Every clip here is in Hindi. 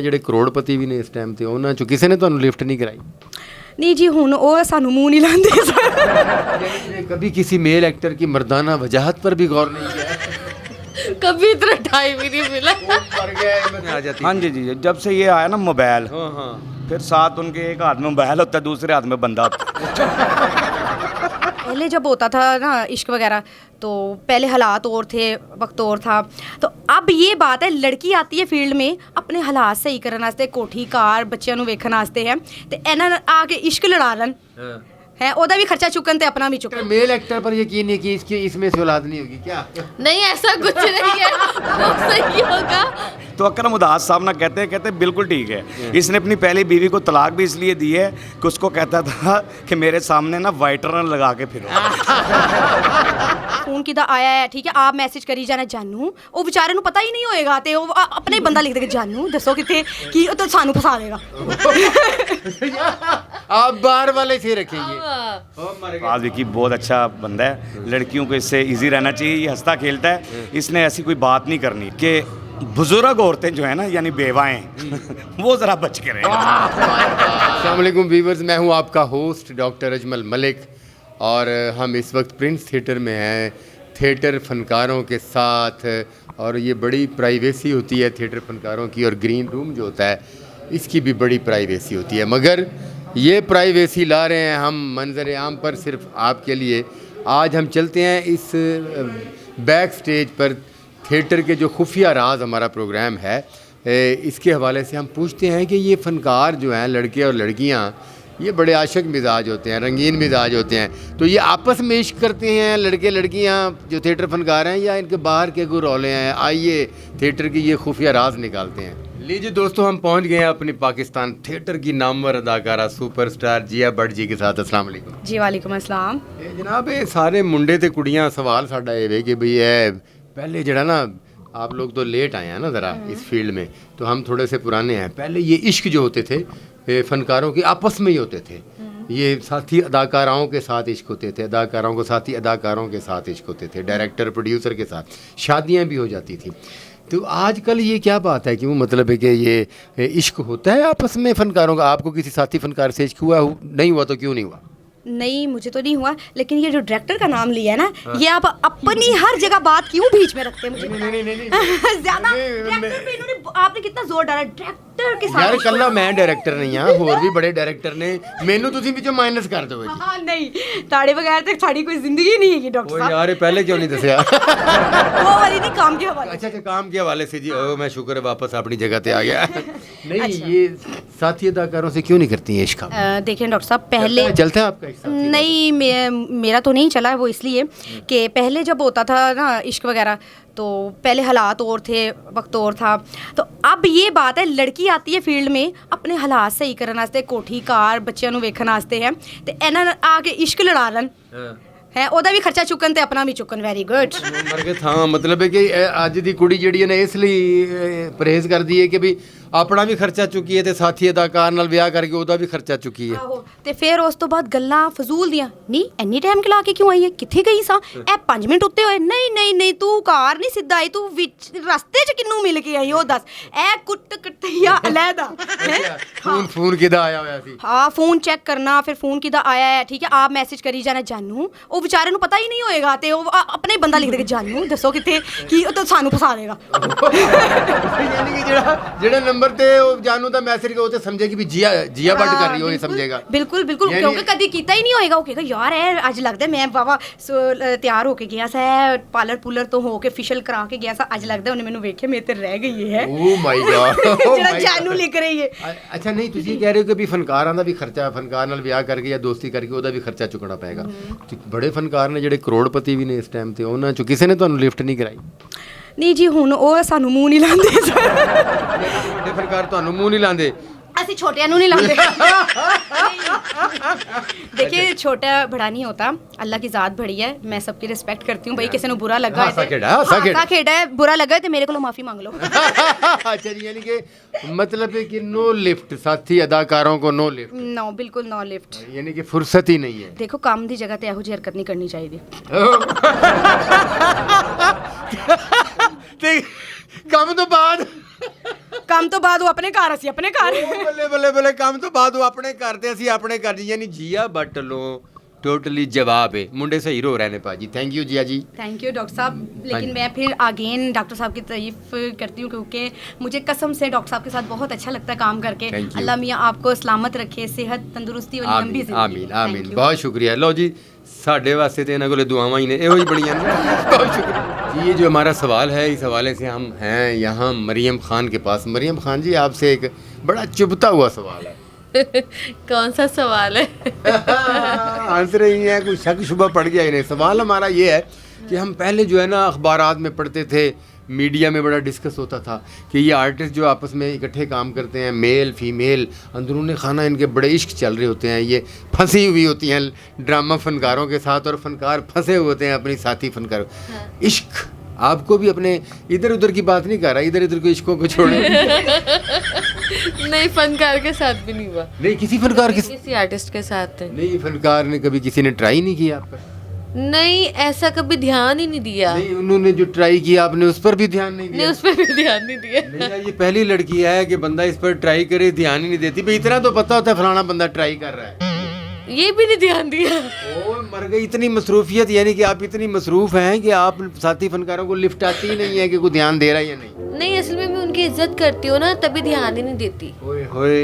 ਜਿਹੜੇ ਕਰੋੜਪਤੀ ਵੀ ਨੇ ਇਸ ਟਾਈਮ ਤੇ ਉਹਨਾਂ ਚੋਂ ਕਿਸੇ ਨੇ ਤੁਹਾਨੂੰ ਲਿਫਟ ਨਹੀਂ ਕਰਾਈ? नहीं जी हुन वो सानू मुंह नहीं लांदे सर। कभी किसी मेल एक्टर की मर्दाना वजाहत पर भी गौर नहीं किया? कभी इतना टाइम ही नहीं मिला। मर गया आ जाती। हाँ जी जी, जब से ये आया ना मोबाइल, हाँ हाँ, फिर साथ उनके एक हाथ में मोबाइल होता है, दूसरे हाथ में बंदा होता है। पहले जब होता था ना इश्क वगैरह, तो पहले हालात और थे, वक्त और था। तो अब ये बात है, लड़की आती है फील्ड में अपने हालात सही करने वास्ते, कोठी कार बच्चों वेखण वास्ते है, तो इन्हां आके इश्क लड़ा लन है, ओदा भी खर्चा चुकन ते अपना भी चुकन। मेल एक्टर पर यकीन है कि इसकी इसमें से औलाद नहीं होगी क्या? नहीं ऐसा कुछ नहीं है, वो सही होगा। तो अकरम उदास साहब ना कहते बिल्कुल ठीक है। इसने अपनी पहली बीवी को तलाक भी इसलिए दी है कि उसको कहता था कि मेरे सामने ना वाइटनर लगा के फिरो। फोन किदा आया है, ठीक है, आप मैसेज करी जाना जानू, वो बेचारे ਨੂੰ पता ही नहीं होएगा, ते वो अपने ही बंदा लिख देगा जानू दसो किथे कि तो सानू फसा देगा। आप बाहर वाले से रखेंगे। आज विकी बहुत अच्छा बंदा है, लड़कियों को इससे इजी रहना चाहिए, ये हंसता खेलता है, इसने ऐसी कोई बात नहीं करनी कि बुजुर्ग औरतें जो है ना यानी बेवाएं वो ज़रा बच के रहें। अस्सलाम वालेकुम व्यूअर्स, मैं हूं आपका होस्ट डॉक्टर अजमल मलिक और हम इस वक्त प्रिंस थिएटर में हैं, थिएटर फनकारों के साथ। और ये बड़ी प्राइवेसी होती है थिएटर फनकारों की, और ग्रीन रूम जो होता है इसकी भी बड़ी प्राइवेसी होती है, मगर ये प्राइवेसी ला रहे हैं हम मंजर आम पर सिर्फ आपके लिए। आज हम चलते हैं इस बैक स्टेज पर, थिएटर के जो खुफिया राज हमारा प्रोग्राम है, इसके हवाले से हम पूछते हैं कि ये फ़नकार जो हैं, लड़के और लड़कियां, ये बड़े आशिक मिजाज होते हैं, रंगीन मिजाज होते हैं, तो ये आपस में इश्क करते हैं लड़के लड़कियां जो थिएटर फनकार हैं, या इनके बाहर के कोई रौले हैं? आइए थिएटर की ये खुफिया राज निकालते हैं। लीजिए दोस्तों, हम पहुंच गए हैं अपनी पाकिस्तान थिएटर की नामवर अदाकारा सुपरस्टार जिया भट्ट जी के साथ। अस्सलाम वालेकुम जी वालेकुम अस्सलाम। जनाब, ये सारे मुंडे ते कुड़ियां, सवाल साडा ये वे कि भई पहले जड़ा ना, आप लोग तो लेट आए हैं ना ज़रा इस फील्ड में, तो हम थोड़े से पुराने हैं। पहले ये इश्क जो होते थे फ़नकारों के आपस में ही होते थे, ये साथी अदाकाराओं के साथ इश्क होते थे, अदाकाराओं को साथी अदाकारों के साथ इश्क होते थे, डायरेक्टर प्रोड्यूसर के साथ शादियां भी हो जाती थी। तो आजकल ये क्या बात है कि वो मतलब है कि ये इश्क होता है आपस में फ़नकारों का? आपको किसी साथी फ़नकार से इश्क हुआ? नहीं हुआ तो क्यों नहीं हुआ? नहीं, मुझे तो नहीं हुआ, लेकिन ये जो डायरेक्टर का नाम लिया है ना, ये आप अपनी हर जगह बात क्यों बीच में रखते हैं? मुझे ज्यादा डायरेक्टर पे इन्होंने, आपने कितना जोर डाला डायरेक्टर के साथ। यार कल्ला मैं डायरेक्टर नहीं हां, होर भी बड़े डायरेक्टर ने, मेनू तुसी विचों माइनस कर दो जी। हां नहीं, ताड़े बगैर तो साड़ी कोई जिंदगी नहीं है ये डॉक्टर साहब। यार पहले क्यों नहीं दसया? वो वाली नहीं, काम के हवाले। अच्छा अच्छा, काम के हवाले से जी। ओ मैं शुक्र है वापस अपनी जगह पे आ गया। नहीं अच्छा। ये साथी अदाकारों से क्यों नहीं करती हैं इश्क? देखिए डॉक्टर साहब, पहले चलता है आपका इश्क? नहीं, मेरा तो नहीं चला है, वो इसलिए कि पहले जब होता था ना इश्क वगैरह, तो पहले हालात और थे, वक्त और था। तो अब ये बात है, लड़की आती है फील्ड में अपने हालात सही करने वास्ते, कोठी कार बच्चों वेखण वास्ते है, तो इन्हां आके इश्क लड़ा लन है, ओदा भी खर्चा चुकन ते अपना भी चुकन। Very good. हाँ, मतलब है कि अज दी कुड़ी जिहड़ी है ना, इसलिए परहेज करदी है कि भी अपना भी खर्चा चुकी है, ते साथी अदाकार नाल विआह करके ओदा भी खर्चा चुकी है। आहो, ते फिर उस तो बाद गल्लां फजूल दियां, नहीं इन्नी टाइम खला के क्यों आई है, कित्थे गई सा, ए 5 मिनट उत्ते होए, नहीं नहीं नहीं तू कार नहीं सिद्धा आई, तू विच रस्ते च किन्नू मिल के आई, ओ दस ए कुट कटिया अलहदा फोन फोन किदा आया होया सी? हाँ, फोन चेक करना, फिर फोन किदा आया है, ठीक है, आप मैसेज करी जाना जानू, वो बेचारे ਨੂੰ पता ही नहीं होएगा, ते वो अपने ही बंदा लिख देगा जानू दसो किथे कि तो सानू फसा देगा। यानी कि जेड़ा नंबर ते जानू दा मैसेज के होते समझे कि भी जिया जिया बट कर रही हो, ये समझेगा। बिल्कुल बिल्कुल, क्योंकि कभी कीता ही नहीं होएगा, वो कहेगा यार है आज लगदा है मैं बाबा तैयार होके गया सा, पार्लर पुलर तो होके फेशियल करा के गया सा, आज लगदा उन्हें मैनू वेखे मेरे ते रह गई है। ओ माय गॉड, जेड़ा जानू लिख रही है। अच्छा नहीं, तुसी कह रहे हो कि भी फनकारां दा भी खर्चा, फनकार नाल विआह करके या दोस्ती करके ओदा भी खर्चा चुकना पएगा। बड़े फनकार ने ਜਿਹੜੇ ਕਰੋੜਪਤੀ ਵੀ ਨੇ ਇਸ ਟਾਈਮ ਤੇ, ਉਹਨਾਂ ਚੋਂ ਕਿਸੇ ਨੇ ਤੁਹਾਨੂੰ ਲਿਫਟ ਨਹੀਂ ਕਰਾਈ? ਨਹੀਂ ਜੀ, ਹੁਣ ਉਹ ਸਾਨੂੰ ਮੂੰਹ ਨਹੀਂ ਲਾਉਂਦੇ ਸਰ। ਵੱਡੇ ਫਨਕਾਰ ਤੁਹਾਨੂੰ ਮੂੰਹ ਨਹੀਂ ਲਾਉਂਦੇ? ਅਸੀਂ ਛੋਟਿਆਂ ਨੂੰ ਨਹੀਂ ਲਾਉਂਦੇ। देखिए, छोटा बड़ा नहीं होता, अल्लाह की ज़ात बड़ी है, मैं सबकी रिस्पेक्ट करती हूँ भाई। किसी को बुरा लगा है, बुरा लगा है तो मेरे को माफ़ी मांग लो। अच्छा, यानी कि मतलब है कि नो लिफ्ट, साथी अदाकारों को नो लिफ्ट? नो, बिल्कुल नो लिफ्ट, यानी कि फुर्सत ही नहीं है। देखो काम दी जगह ते एहो जी हरकत नहीं करनी चाहिए। काम तो बाद ਕੰਮ ਤੋਂ ਬਾਅਦ ਉਹ ਆਪਣੇ ਘਰ, ਅਸੀਂ ਆਪਣੇ ਘਰ। ਬੱਲੇ ਬੱਲੇ ਬੱਲੇ, ਕੰਮ ਤੋਂ ਬਾਅਦ ਉਹ ਆਪਣੇ ਘਰ ਤੇ ਅਸੀਂ ਆਪਣੇ ਘਰ। ਯਾਨੀ ਜੀਆ ਭੱਟ ਵੱਲੋਂ टोटली जवाब है, मुंडे सही रो रहे हैं पाजी। Thank you Jiya ji. Thank you doctor साहब। लेकिन मैं फिर अगेन डॉक्टर साहब की तारीफ करती हूँ, क्योंकि मुझे कसम से डॉक्टर साहब के साथ बहुत अच्छा लगता है काम करके। अल्लाह मियाँ आपको सलामत रखे, सेहत तंदुरुस्ती और लंबी जिंदगी। आमीन आमीन, बहुत शुक्रिया। लो जी, साढ़े वास्ते तो इन्होंने को दुआवां ही ने एहो ही बड़ियां ने। बहुत शुक्रिया जी। ये जो हमारा सवाल है, इस हवाले से हम हैं यहाँ मरियम खान के पास। मरियम खान जी, आपसे एक बड़ा चुभता हुआ सवाल है। कौन सा सवाल है? हंस रही हैं, कुछ शक शुबा पड़ गया इन्हें। सवाल हमारा ये है कि हम पहले जो है ना अखबारात में पढ़ते थे, मीडिया में बड़ा डिस्कस होता था कि ये आर्टिस्ट जो आपस में इकट्ठे काम करते हैं, मेल फीमेल, अंदरूनी खाना इनके बड़े इश्क चल रहे होते हैं, ये फंसी हुई होती हैं ड्रामा फनकारों के साथ, और फनकार फंसे हुए होते हैं अपनी साथी फनकार। इश्क आपको भी अपने इधर उधर की बात नहीं कर रहा, इधर उधर को इश्कों को छोड़े। नहीं, फनकार के साथ भी नहीं हुआ। नहीं, किसी फनकार के किसी आर्टिस्ट के साथ नहीं, फनकार ने कभी किसी ने ट्राई नहीं किया आप पर? नहीं, ऐसा कभी ध्यान ही नहीं दिया। नहीं, उन्होंने जो ट्राई किया आपने उस पर भी ध्यान नहीं दिया? नहीं, उस पर भी ध्यान नहीं दिया। नहीं, ये पहली लड़की है कि बंदा इस पर ट्राई करे, ध्यान ही नहीं देती। भाई इतना तो पता होता है फलाना बंदा ट्राई कर रहा है, ये भी नहीं ध्यान दिया। ओ मर गई, इतनी मसरूफियत, यानी कि आप इतनी मसरूफ हैं कि आप साथी फनकारों को लिफ्ट आती ही नहीं है कि कोई ध्यान दे रहा है या नहीं। नहीं, असल में मैं उनकी इज्जत करती हूँ ना, तभी ध्यान ही नहीं देती। ओए होए,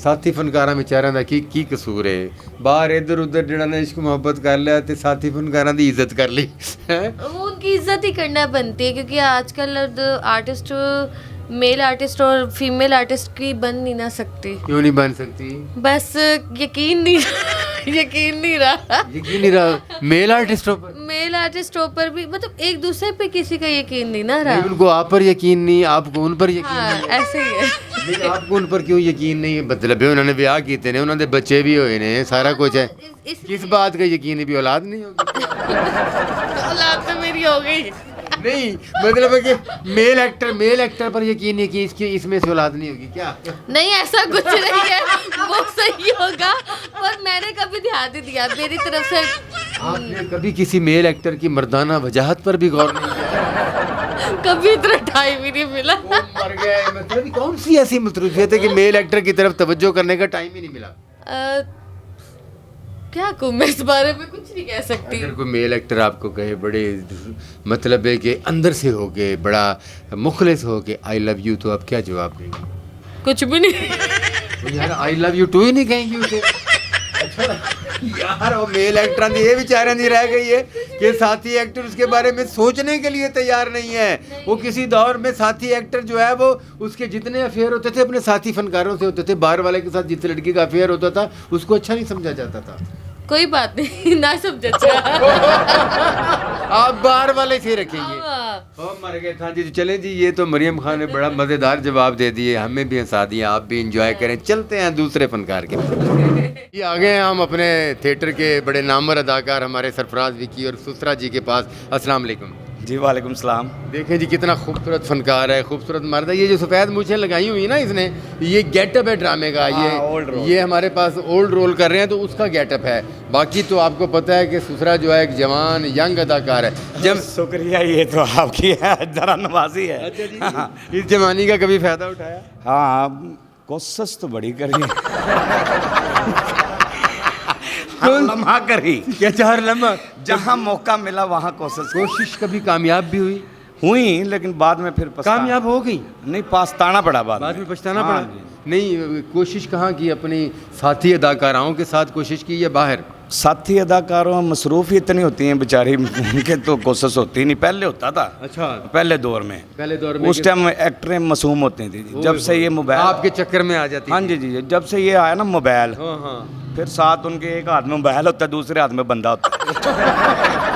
साथी फनकारा बेचारा दा की कसूर है? बाहर इधर उधर जिहड़ा ने इश्क मोहब्बत कर लिया ते साथी फनकारा दी इज्जत कर ली हैं? वो उनकी इज्जत ही करना बनती है, क्योंकि आजकल आर्टिस्ट, मेल आर्टिस्ट और फीमेल आर्टिस्ट की बन नहीं ना सकती। क्यों नहीं बन सकती? बस यकीन नहीं यकीन नहीं रहा। यकीन नहीं रहा मेल आर्टिस्टों पर? मेल आर्टिस्टों पर भी, मतलब एक दूसरे पे किसी का यकीन नहीं ना रहा। नहीं, उनको आप पर यकीन नहीं, आपको उन पर यकीन हाँ, नहीं है। ऐसे ही है। नहीं, आपको उन पर क्यों यकीन नहीं है? मतलब उन्होंने ब्याह कीते ने, उन्होंने बच्चे भी होए ने, सारा कुछ है। किस बात का यकीन है? भी औलाद नहीं होगी? औलाद तो मेरी हो गई। नहीं, मतलब है कि मेल एक्टर पर यकीन नहीं कि इसकी इसमें से औलाद नहीं होगी क्या? नहीं, ऐसा कुछ नहीं है, वो सही होगा, पर मैंने कभी ध्यान नहीं दिया मेरी तरफ से। आपने कभी किसी मेल एक्टर की मर्दाना वजाहत पर भी गौर नहीं किया? कभी इतना टाइम ही नहीं मिला। वो मर गए। मतलब कौन सी ऐसी मसरूफियत है कि मेल एक्टर की तरफ तवज्जो करने का टाइम ही नहीं मिला? क्या कहूँ मैं इस बारे में, कुछ नहीं कह सकती। अगर कोई मेल एक्टर आपको कहे बड़े मतलब है कि अंदर से हो के बड़ा मुखलिस हो के आई लव यू, तो आप क्या जवाब देंगे? कुछ भी नहीं। तो यार आई लव यू टू ही नहीं कहेंगे उसे? अच्छा यार, वो मेल एक्टर ये बेचारे नहीं रह गई है कि साथी एक्टर उसके बारे में सोचने के लिए तैयार नहीं है। वो किसी दौर में साथी एक्टर जो है वो उसके जितने अफेयर होते थे अपने साथी फनकारों से होते थे, बाहर वाले के साथ जिस लड़की का अफेयर होता था उसको अच्छा नहीं समझा जाता था। कोई बात नहीं, ना समझ अच्छा। आप बाहर वाले से रखेंगे। हाँ। ओ मर गए था जी। तो चलें जी, ये तो मरियम खान ने बड़ा मज़ेदार जवाब दे दिए, हमें भी हंसा दिया, आप भी इंजॉय करें। चलते हैं दूसरे फनकार के पास। ये आ गए हैं हम अपने थिएटर के बड़े नामवर अदाकार हमारे सरफराज विकी और सुसरा जी के पास। अस्सलाम वालेकुम जी। वालेकुम सलाम। देखें जी, कितना खूबसूरत फनकार है, खूबसूरत मर्द है। ये जो सफ़ेद मूछें लगाई हुई ना इसने, ये गेटअप है ड्रामे का। Old role. ये हमारे पास ओल्ड रोल कर रहे हैं तो उसका गेटअप है। बाकी तो आपको पता है कि सुसरा जो है एक जवान यंग अदाकार है। जब शुक्रिया, ये तो आपकी है जरा नवाजी है। अच्छा जी, इस जवानी का कभी फ़ायदा उठाया? हाँ, कोशिश तो बड़ी करी। लम्हा करी क्या 4 लम्हा? जहाँ मौका मिला वहाँ कोशिश कभी कामयाब भी हुई, लेकिन बाद में फिर कामयाब हो गई? नहीं, पछताना पड़ा बाद में पछताना हाँ पड़ा। नहीं, कोशिश कहाँ की? अपनी साथी अदाकाराओं के साथ कोशिश की या बाहर? साथी अदाकारों मसरूफ ही इतनी होती हैं बेचारी, उनके तो कोशिश होती नहीं। पहले होता था। अच्छा, पहले दौर में उस टाइम एक्टरें मासूम होती थी। जब से ये मोबाइल आपके चक्कर में आ जाती? हाँ जी जी, जब से ये आया ना मोबाइल, फिर साथ उनके एक हाथ में मोबाइल होता है, दूसरे हाथ में बंदा होता है।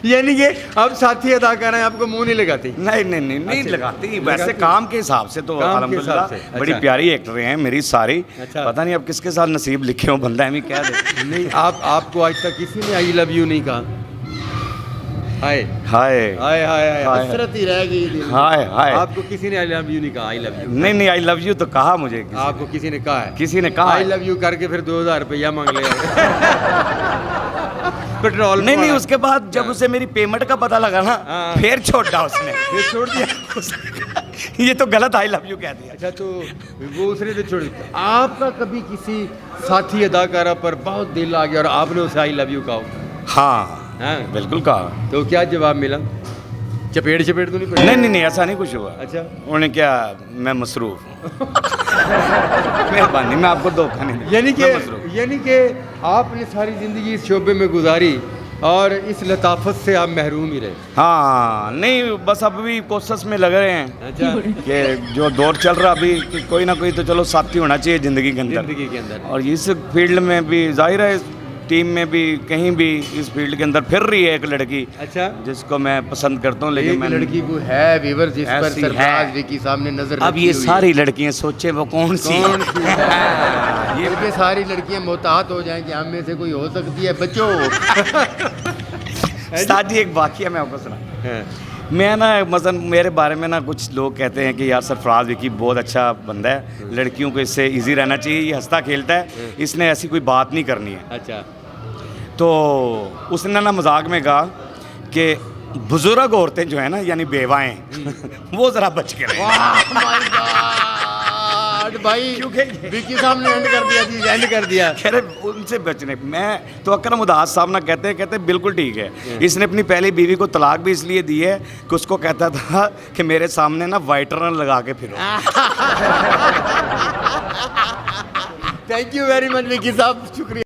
यानी कि अब साथी अदाकार हैं, आपको मुंह नहीं लगाती? नहीं लगाती। वैसे काम के हिसाब से तो अल्हम्दुलिल्लाह बड़ी प्यारी एक्टर हैं मेरी सारी। अच्छा। पता नहीं अब किसके साथ नसीब लिखे हो, बंदा है क्या दे। नहीं, आपको आज तक किसी ने आई लव यू नहीं कहा? हाय हाय हाय हाय हसरत ही रह गई। हाय हाय, आपको किसी ने आई लव यू नहीं कहा? आई लव यू नहीं, आई लव यू तो कहा मुझे। आपको किसी ने कहा है? किसी ने कहा आई लव यू करके फिर 2000 रुपया मांग लिया पेट्रोल? नहीं, उसके बाद जब उसे मेरी पेमेंट का पता लगा ना, फिर छोड़ा उसने। फिर छोड़ दिया। ये तो गलत आई लव यू कह दिया। अच्छा तो वो उसने तो छोड़, आपका कभी किसी साथी अदाकारा पर बहुत दिल आ गया और आपने उसे आई लव यू कहा? हाँ हाँ बिल्कुल कहा। तो क्या जवाब मिला? चपेट चपेट तो नहीं पड़ी? नहीं ऐसा नहीं कुछ हुआ। अच्छा उन्होंने क्या, मैं मसरूफ हूँ। मेहरबानी, मैं आपको धोखा नहीं दूंगा। मैं मसरूफ। यानी कि आपने सारी ज़िंदगी इस शोबे में गुजारी और इस लताफत से आप महरूम ही रहे। हाँ नहीं, बस अब भी कोशिश में लग रहे हैं अच्छा कि जो दौर चल रहा अभी कि कोई ना कोई तो चलो साथी होना चाहिए ज़िंदगी के अंदर। ज़िंदगी के अंदर। और इस फील्ड में भी जाहिर है, टीम में भी कहीं भी इस फील्ड के अंदर फिर रही है एक लड़की, अच्छा जिसको मैं पसंद करता हूँ, लेकिन एक मैं लड़की को है व्यूअर जिस पर ऐसी सरफराज है। विकी सामने नजर अब रखी ये हुई सारी लड़कियां सोचे वो कौन सी कौन सी है? ये सारी लड़कियां मोहतात हो जाएं कि हम में से कोई हो सकती है बच्चों। उस्ताद जी एक वाकया मैं आपको सुना। मैं ना मसलन मेरे बारे में ना कुछ लोग कहते हैं कि यार सरफराज विकी बहुत अच्छा बंदा है, लड़कियों को इससे इजी रहना चाहिए, ये हंसता खेलता है, इसने ऐसी कोई बात नहीं करनी है। अच्छा तो उसने ना मजाक में कहा कि बुजुर्ग औरतें जो है ना यानी बेवाएं वो ज़रा बच के रहें। भाई क्योंकि विकी साहब ने एंड कर दिया जी, एंड कर दिया। कह रहे उनसे बचने। मैं तो अकरम उदास साहब ना कहते बिल्कुल ठीक है। इसने अपनी पहली बीवी को तलाक भी इसलिए दी है कि उसको कहता था कि मेरे सामने ना वाइटनर लगा के फिरो। Thank you very much Vicky साहब, शुक्रिया।